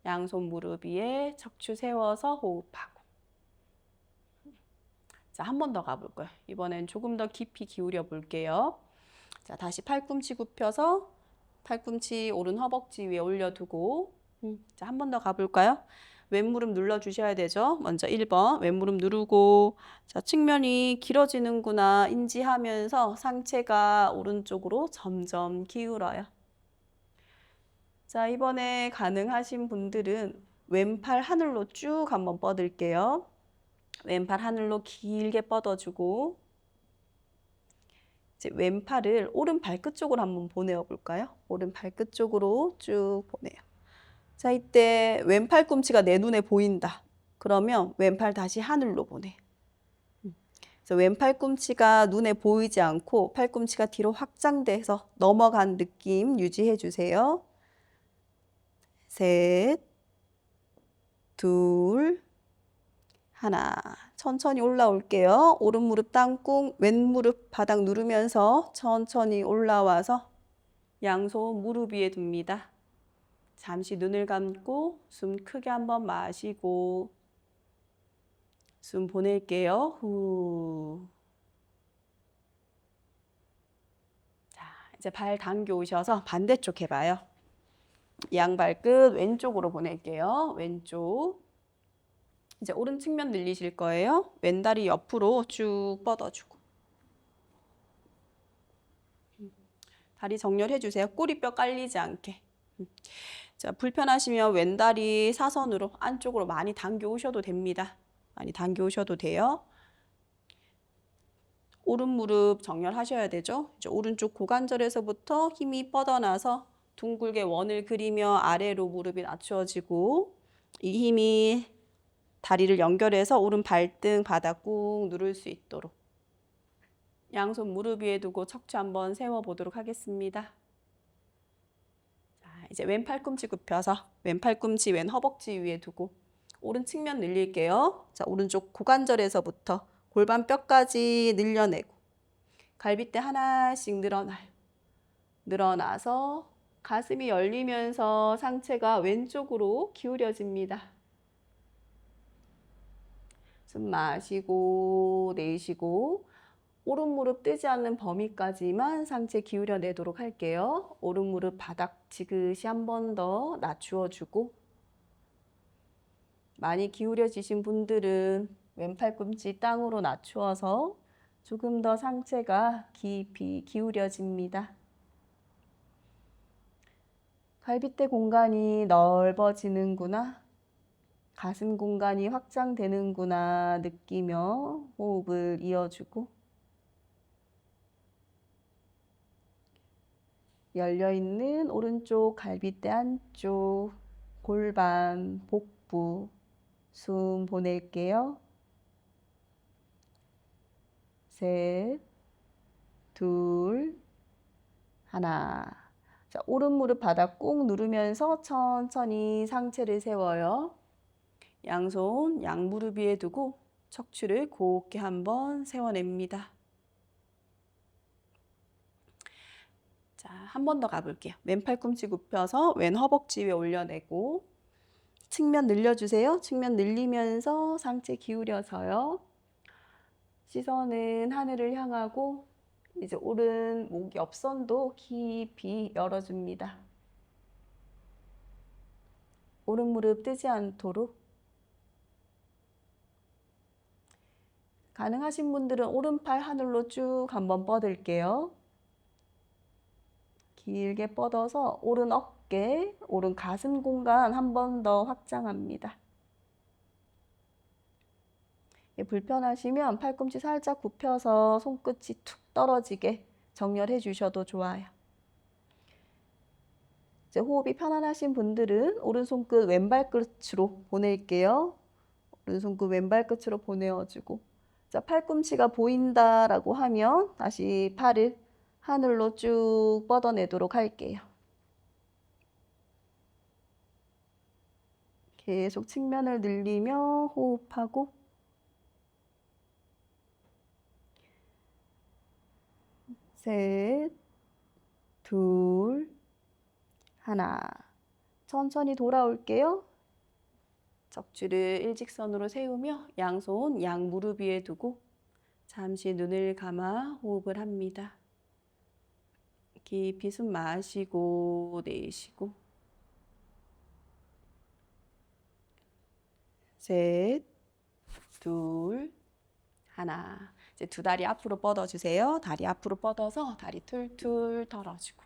양손 무릎 위에 척추 세워서 호흡하고. 자, 한 번 더 가볼 거예요. 이번엔 조금 더 깊이 기울여 볼게요. 자, 다시 팔꿈치 굽혀서 팔꿈치 오른 허벅지 위에 올려두고 자, 한 번 더 가볼까요? 왼무릎 눌러주셔야 되죠. 먼저 1번 왼무릎 누르고 자, 측면이 길어지는구나 인지하면서 상체가 오른쪽으로 점점 기울어요. 자, 이번에 가능하신 분들은 왼팔 하늘로 쭉 한번 뻗을게요. 왼팔 하늘로 길게 뻗어주고 이제 왼팔을 오른 발끝 쪽으로 한번 보내어 볼까요? 오른 발끝 쪽으로 쭉 보내요. 자, 이때 왼팔 꿈치가 내 눈에 보인다. 그러면 왼팔 다시 하늘로 보내. 그래서 왼팔 꿈치가 눈에 보이지 않고 팔꿈치가 뒤로 확장돼서 넘어간 느낌 유지해 주세요. 셋, 둘, 하나. 천천히 올라올게요. 오른 무릎 땅콩, 왼 무릎 바닥 누르면서 천천히 올라와서 양손 무릎 위에 둡니다. 잠시 눈을 감고 숨 크게 한번 마시고 숨 보낼게요. 후. 자, 이제 발 당겨 오셔서 반대쪽 해봐요. 양발끝 왼쪽으로 보낼게요. 왼쪽. 이제 오른 측면 늘리실 거예요. 왼다리 옆으로 쭉 뻗어주고. 다리 정렬해 주세요. 꼬리뼈 깔리지 않게. 자, 불편하시면 왼다리 사선으로 안쪽으로 많이 당겨 오셔도 됩니다. 많이 당겨 오셔도 돼요. 오른 무릎 정렬하셔야 되죠. 이제 오른쪽 고관절에서부터 힘이 뻗어나서 둥글게 원을 그리며 아래로 무릎이 낮추어지고 이 힘이 다리를 연결해서 오른 발등 바닥 꾹 누를 수 있도록 양손 무릎 위에 두고 척추 한번 세워보도록 하겠습니다. 자, 이제 왼 팔꿈치 굽혀서 왼 팔꿈치 왼 허벅지 위에 두고 오른 측면 늘릴게요. 자, 오른쪽 고관절에서부터 골반 뼈까지 늘려내고 갈비대 하나씩 늘어나요. 늘어나서 가슴이 열리면서 상체가 왼쪽으로 기울여집니다. 숨 마시고 내쉬고 오른 무릎 뜨지 않는 범위까지만 상체 기울여내도록 할게요. 오른 무릎 바닥 지그시 한 번 더 낮추어주고 많이 기울여지신 분들은 왼팔꿈치 땅으로 낮추어서 조금 더 상체가 깊이 기울여집니다. 갈비대 공간이 넓어지는구나. 가슴 공간이 확장되는구나 느끼며 호흡을 이어주고 열려있는 오른쪽 갈비대 안쪽 골반, 복부 숨 보낼게요. 셋, 둘, 하나. 자, 오른 무릎 바닥 꾹 누르면서 천천히 상체를 세워요. 양손 양무릎 위에 두고 척추를 곧게 한번 세워냅니다. 자, 한 번 더 가볼게요. 왼 팔꿈치 굽혀서 왼 허벅지 위에 올려내고 측면 늘려주세요. 측면 늘리면서 상체 기울여서요. 시선은 하늘을 향하고 이제 오른 목 옆선도 깊이 열어줍니다. 오른 무릎 뜨지 않도록. 가능하신 분들은 오른팔 하늘로 쭉 한번 뻗을게요. 길게 뻗어서 오른 어깨, 오른 가슴 공간 한 번 더 확장합니다. 불편하시면 팔꿈치 살짝 굽혀서 손끝이 툭 떨어지게 정렬해 주셔도 좋아요. 이제 호흡이 편안하신 분들은 오른손끝 왼발끝으로 보낼게요. 오른손끝 왼발끝으로 보내어주고, 자, 팔꿈치가 보인다라고 하면 다시 팔을 하늘로 쭉 뻗어내도록 할게요. 계속 측면을 늘리며 호흡하고, 셋, 둘, 하나. 천천히 돌아올게요. 척추를 일직선으로 세우며 양손 양무릎 위에 두고 잠시 눈을 감아 호흡을 합니다. 깊이 숨 마시고 내쉬고. 셋, 둘, 하나. 이제 두 다리 앞으로 뻗어주세요. 다리 앞으로 뻗어서 다리 툴툴 털어주고.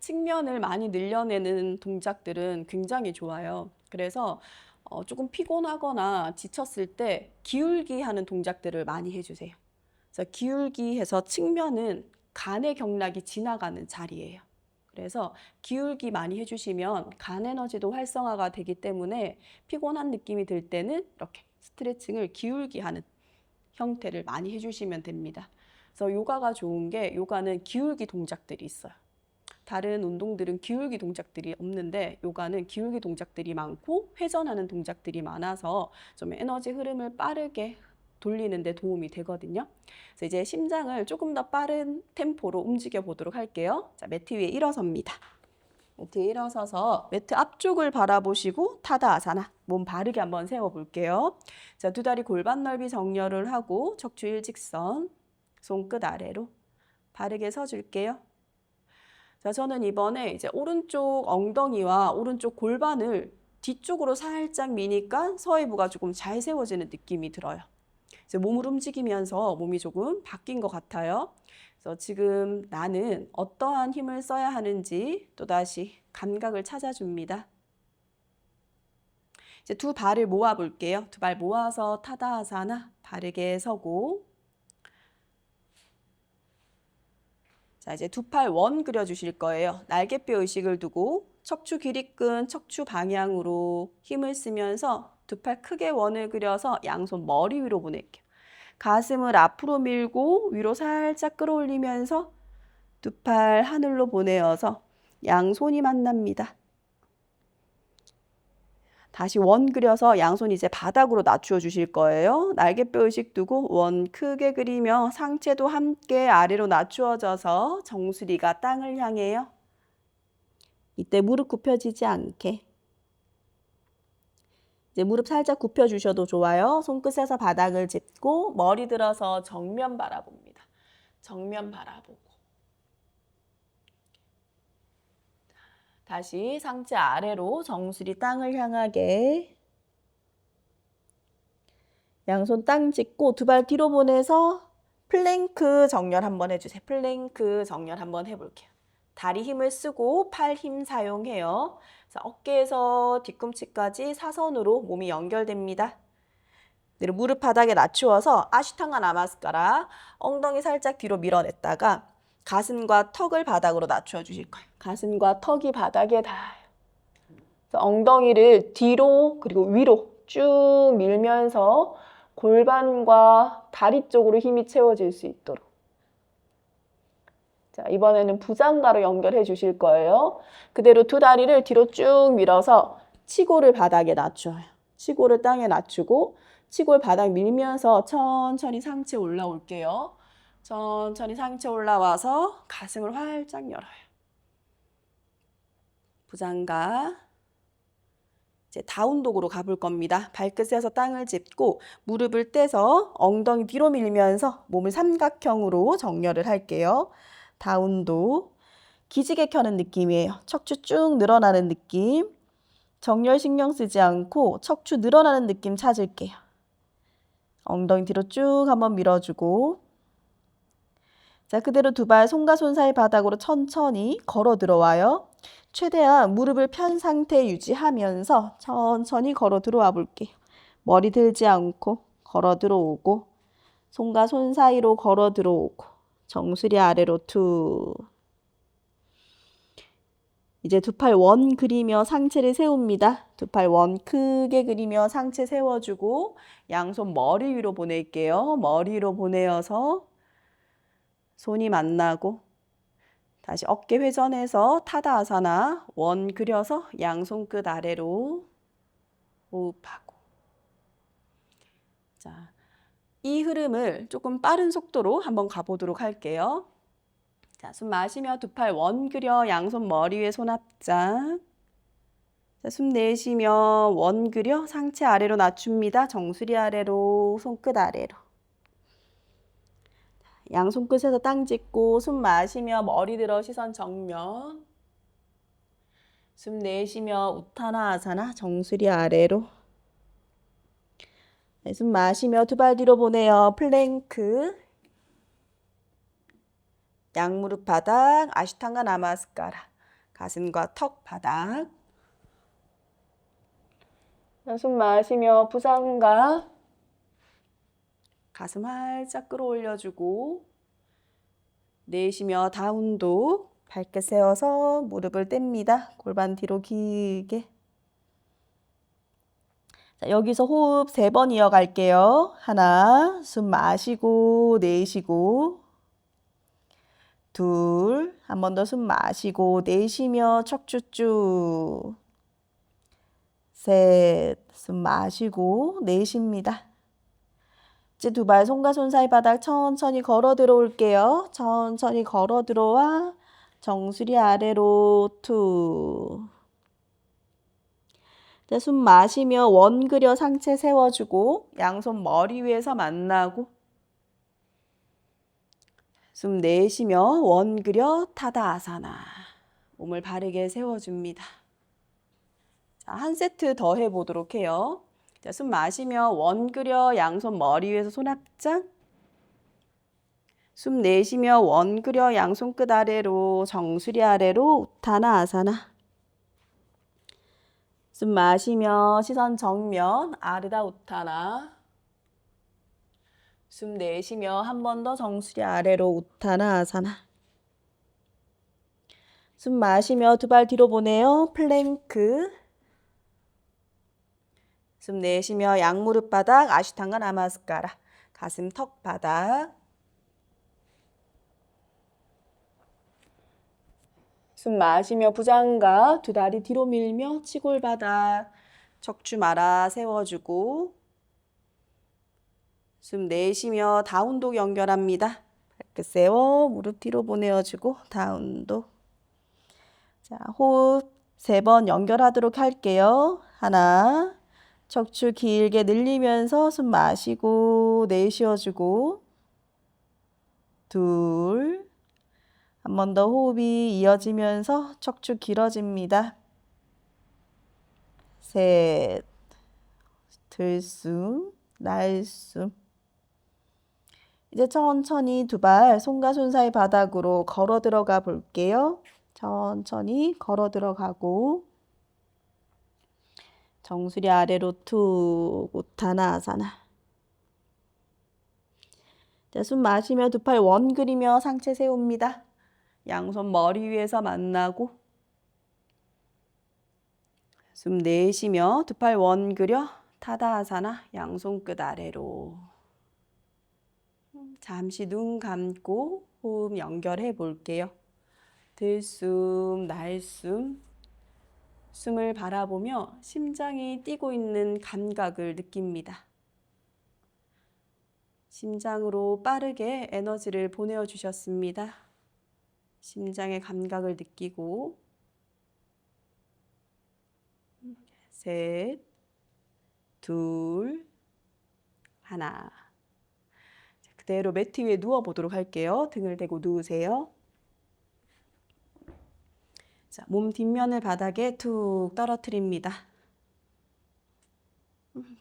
측면을 많이 늘려내는 동작들은 굉장히 좋아요. 그래서 조금 피곤하거나 지쳤을 때 기울기 하는 동작들을 많이 해주세요. 그래서 기울기 해서 측면은 간의 경락이 지나가는 자리예요. 그래서 기울기 많이 해주시면 간 에너지도 활성화가 되기 때문에 피곤한 느낌이 들 때는 이렇게 스트레칭을 기울기 하는 형태를 많이 해주시면 됩니다. 그래서 요가가 좋은 게 요가는 기울기 동작들이 있어요. 다른 운동들은 기울기 동작들이 없는데 요가는 기울기 동작들이 많고 회전하는 동작들이 많아서 좀 에너지 흐름을 빠르게 돌리는 데 도움이 되거든요. 그래서 이제 심장을 조금 더 빠른 템포로 움직여 보도록 할게요. 자, 매트 위에 일어섭니다. 매트 위에 일어서서 매트 앞쪽을 바라보시고 타다아사나 몸 바르게 한번 세워 볼게요. 자, 두 다리 골반 넓이 정렬을 하고 척추 일직선, 손끝 아래로 바르게 서 줄게요. 자, 저는 이번에 이제 오른쪽 엉덩이와 오른쪽 골반을 뒤쪽으로 살짝 미니까 서해부가 조금 잘 세워지는 느낌이 들어요. 이제 몸을 움직이면서 몸이 조금 바뀐 것 같아요. 그래서 지금 나는 어떠한 힘을 써야 하는지 또다시 감각을 찾아줍니다. 이제 두 발을 모아 볼게요. 두 발 모아서 타다아사나 바르게 서고, 자, 이제 두 팔 원 그려주실 거예요. 날개뼈 의식을 두고 척추 길이끈, 척추 방향으로 힘을 쓰면서 두 팔 크게 원을 그려서 양손 머리 위로 보낼게요. 가슴을 앞으로 밀고 위로 살짝 끌어올리면서 두 팔 하늘로 보내어서 양손이 만납니다. 다시 원 그려서 양손 이제 바닥으로 낮추어 주실 거예요. 날개뼈 의식 두고 원 크게 그리며 상체도 함께 아래로 낮추어져서 정수리가 땅을 향해요. 이때 무릎 굽혀지지 않게. 이제 무릎 살짝 굽혀 주셔도 좋아요. 손끝에서 바닥을 짚고 머리 들어서 정면 바라봅니다. 정면 바라보고. 다시 상체 아래로 정수리 땅을 향하게. 양손 땅 짚고 두 발 뒤로 보내서 플랭크 정렬 한번 해주세요. 플랭크 정렬 한번 해볼게요. 다리 힘을 쓰고 팔 힘 사용해요. 자, 어깨에서 뒤꿈치까지 사선으로 몸이 연결됩니다. 무릎 바닥에 낮추어서 아시탕가 나마스카라, 엉덩이 살짝 뒤로 밀어냈다가 가슴과 턱을 바닥으로 낮춰 주실 거예요. 가슴과 턱이 바닥에 닿아요. 엉덩이를 뒤로 그리고 위로 쭉 밀면서 골반과 다리 쪽으로 힘이 채워질 수 있도록. 자, 이번에는 부장가로 연결해 주실 거예요. 그대로 두 다리를 뒤로 쭉 밀어서 치골을 바닥에 낮춰요. 치골을 땅에 낮추고 치골 바닥 밀면서 천천히 상체 올라올게요. 천천히 상체 올라와서 가슴을 활짝 열어요. 부장가. 이제 다운독으로 가볼 겁니다. 발끝에서 땅을 짚고 무릎을 떼서 엉덩이 뒤로 밀면서 몸을 삼각형으로 정렬을 할게요. 다운독. 기지개 켜는 느낌이에요. 척추 쭉 늘어나는 느낌. 정렬 신경 쓰지 않고 척추 늘어나는 느낌 찾을게요. 엉덩이 뒤로 쭉 한번 밀어주고, 자, 그대로 두 발 손과 손 사이 바닥으로 천천히 걸어 들어와요. 최대한 무릎을 편 상태 유지하면서 천천히 걸어 들어와 볼게요. 머리 들지 않고 걸어 들어오고, 손과 손 사이로 걸어 들어오고, 정수리 아래로 툭. 이제 두 팔 원 그리며 상체를 세웁니다. 두 팔 원 크게 그리며 상체 세워주고 양손 머리 위로 보낼게요. 머리 위로 보내어서 손이 만나고 다시 어깨 회전해서 타다아사나 원 그려서 양손 끝 아래로 호흡하고. 자, 이 흐름을 조금 빠른 속도로 한번 가보도록 할게요. 자, 숨 마시며 두 팔 원 그려 양손 머리 위에 손 합작. 자, 숨 내쉬며 원 그려 상체 아래로 낮춥니다. 정수리 아래로, 손끝 아래로. 양손 끝에서 땅 짚고 숨 마시며 머리 들어 시선 정면. 숨 내쉬며 우타나 아사나 정수리 아래로. 네, 숨 마시며 두 발 뒤로 보내요. 플랭크. 양무릎 바닥, 아시탄가 나마스카라. 가슴과 턱 바닥. 숨 마시며 부상가. 가슴 활짝 끌어올려주고, 내쉬며 다운독. 발끝 세워서 무릎을 뗍니다. 골반 뒤로 길게. 자, 여기서 호흡 3번 이어갈게요. 하나, 숨 마시고 내쉬고. 둘, 한 번 더 숨 마시고 내쉬며 척추 쭉. 셋, 숨 마시고 내쉽니다. 이제 두 발 손과 손 사이 바닥 천천히 걸어 들어올게요. 천천히 걸어 들어와 정수리 아래로 툭. 자, 숨 마시며 원 그려 상체 세워주고 양손 머리 위에서 만나고, 숨 내쉬며 원 그려 타다아사나. 몸을 바르게 세워줍니다. 자, 한 세트 더 해보도록 해요. 자, 숨 마시며 원 그려 양손 머리 위에서 손 합작. 숨 내쉬며 원 그려 양손 끝 아래로, 정수리 아래로 우타나 아사나. 숨 마시며 시선 정면 아르다 우타나. 숨 내쉬며 한 번 더 정수리 아래로 우타나 아사나. 숨 마시며 두 발 뒤로 보내요. 플랭크. 숨 내쉬며 양무릎 바닥, 아시탄가 나마스카라. 가슴 턱 바닥. 숨 마시며 부장가, 두 다리 뒤로 밀며 치골 바닥, 척추 말아 세워주고, 숨 내쉬며 다운독 연결합니다. 발끝 세워 무릎 뒤로 보내어주고 다운독. 자, 호흡 3번 연결하도록 할게요. 하나, 척추 길게 늘리면서 숨 마시고 내쉬어주고. 둘, 한 번 더 호흡이 이어지면서 척추 길어집니다. 셋, 들숨, 날숨. 이제 천천히 두 발 손과 손 사이 바닥으로 걸어 들어가 볼게요. 천천히 걸어 들어가고, 정수리 아래로 툭, 우타나 아사나. 자, 숨 마시며 두 팔 원 그리며 상체 세웁니다. 양손 머리 위에서 만나고, 숨 내쉬며 두 팔 원 그려 타다아사나. 양손 끝 아래로. 잠시 눈 감고 호흡 연결해 볼게요. 들숨, 날숨. 숨을 바라보며 심장이 뛰고 있는 감각을 느낍니다. 심장으로 빠르게 에너지를 보내주셨습니다. 심장의 감각을 느끼고 셋, 둘, 하나. 그대로 매트 위에 누워보도록 할게요. 등을 대고 누우세요. 자, 몸 뒷면을 바닥에 툭 떨어뜨립니다.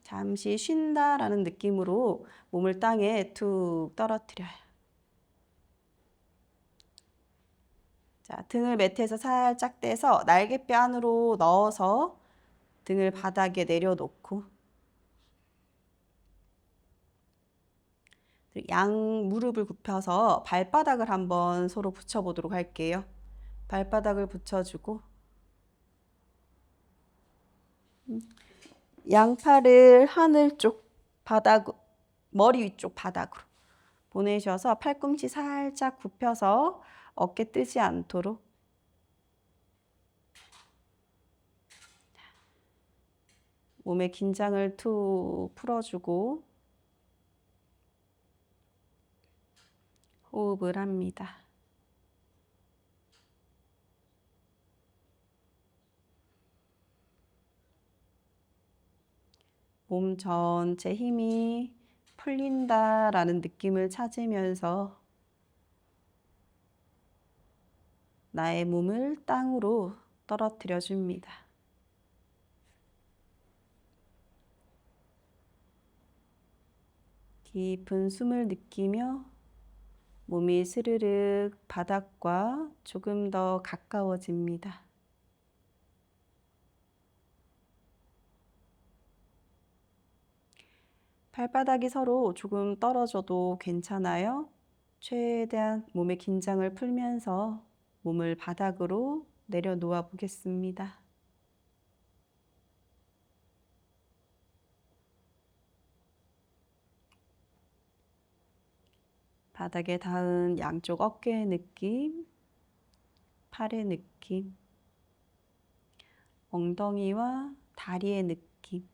잠시 쉰다라는 느낌으로 몸을 땅에 툭 떨어뜨려요. 자, 등을 매트에서 살짝 떼서 날개뼈 안으로 넣어서 등을 바닥에 내려놓고 양 무릎을 굽혀서 발바닥을 한번 서로 붙여보도록 할게요. 발바닥을 붙여주고 양팔을 하늘 쪽 바닥, 머리 위쪽 바닥으로 보내셔서 팔꿈치 살짝 굽혀서 어깨 뜨지 않도록 몸의 긴장을 툭 풀어주고 호흡을 합니다. 몸 전체 힘이 풀린다라는 느낌을 찾으면서 나의 몸을 땅으로 떨어뜨려 줍니다. 깊은 숨을 느끼며 몸이 스르륵 바닥과 조금 더 가까워집니다. 발바닥이 서로 조금 떨어져도 괜찮아요. 최대한 몸의 긴장을 풀면서 몸을 바닥으로 내려놓아 보겠습니다. 바닥에 닿은 양쪽 어깨의 느낌, 팔의 느낌, 엉덩이와 다리의 느낌,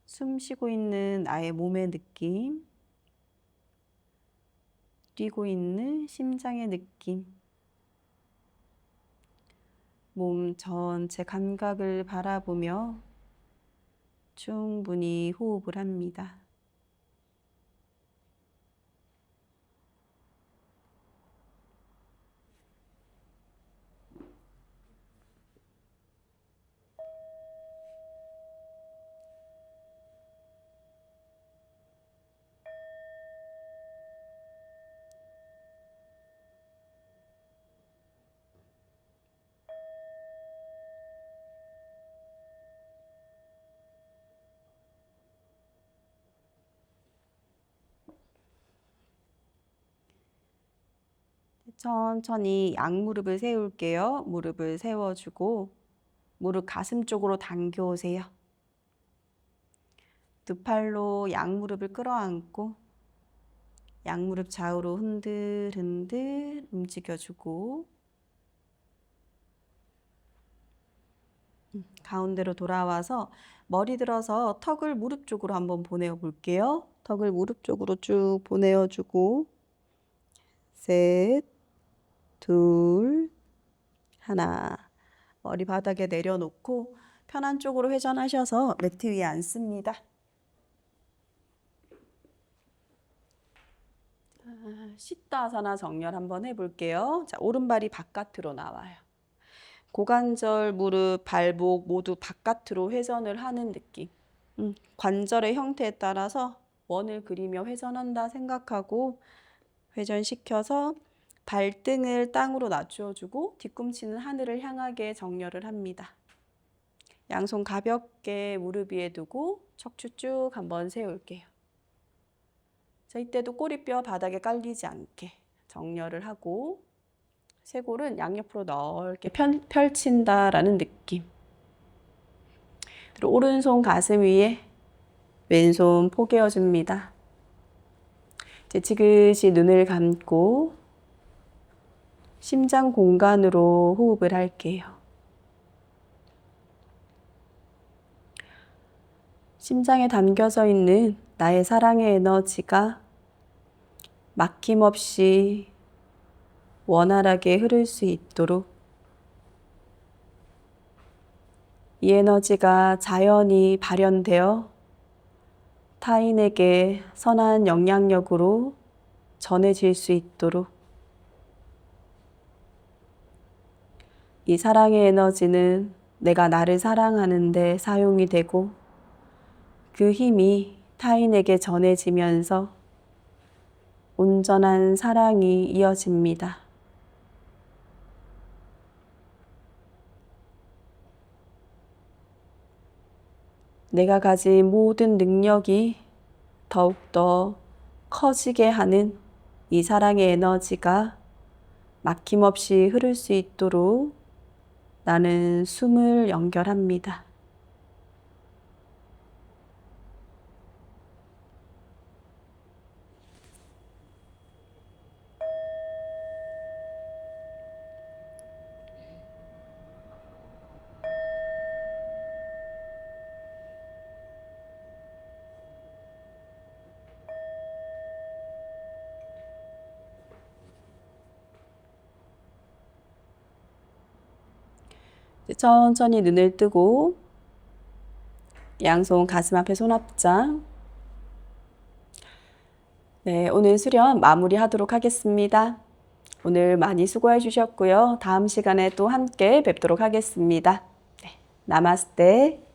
숨 쉬고 있는 나의 몸의 느낌, 뛰고 있는 심장의 느낌, 몸 전체 감각을 바라보며 충분히 호흡을 합니다. 천천히 양무릎을 세울게요. 무릎을 세워주고 무릎 가슴 쪽으로 당겨오세요. 두 팔로 양무릎을 끌어안고 양무릎 좌우로 흔들흔들 움직여주고 가운데로 돌아와서 머리 들어서 턱을 무릎 쪽으로 한번 보내어 볼게요. 턱을 무릎 쪽으로 쭉 보내어주고 셋, 둘, 하나. 머리 바닥에 내려놓고 편한 쪽으로 회전하셔서 매트 위에 앉습니다. 시타사나 정렬 한번 해볼게요. 자, 오른발이 바깥으로 나와요. 고관절, 무릎, 발목 모두 바깥으로 회전을 하는 느낌. 관절의 형태에 따라서 원을 그리며 회전한다 생각하고 회전시켜서 발등을 땅으로 낮추어주고 뒤꿈치는 하늘을 향하게 정렬을 합니다. 양손 가볍게 무릎 위에 두고 척추 쭉 한번 세울게요. 자, 이때도 꼬리뼈 바닥에 깔리지 않게 정렬을 하고 쇄골은 양옆으로 넓게 펼친다라는 느낌. 그리고 오른손 가슴 위에 왼손 포개어줍니다. 이제 지그시 눈을 감고 심장 공간으로 호흡을 할게요. 심장에 담겨져 있는 나의 사랑의 에너지가 막힘없이 원활하게 흐를 수 있도록 이 에너지가 자연히 발현되어 타인에게 선한 영향력으로 전해질 수 있도록 이 사랑의 에너지는 내가 나를 사랑하는 데 사용이 되고 그 힘이 타인에게 전해지면서 온전한 사랑이 이어집니다. 내가 가진 모든 능력이 더욱더 커지게 하는 이 사랑의 에너지가 막힘없이 흐를 수 있도록 나는 숨을 연결합니다. 천천히 눈을 뜨고 양손 가슴 앞에 손 합장. 네, 오늘 수련 마무리하도록 하겠습니다. 오늘 많이 수고해 주셨고요. 다음 시간에 또 함께 뵙도록 하겠습니다. 네, 나마스테.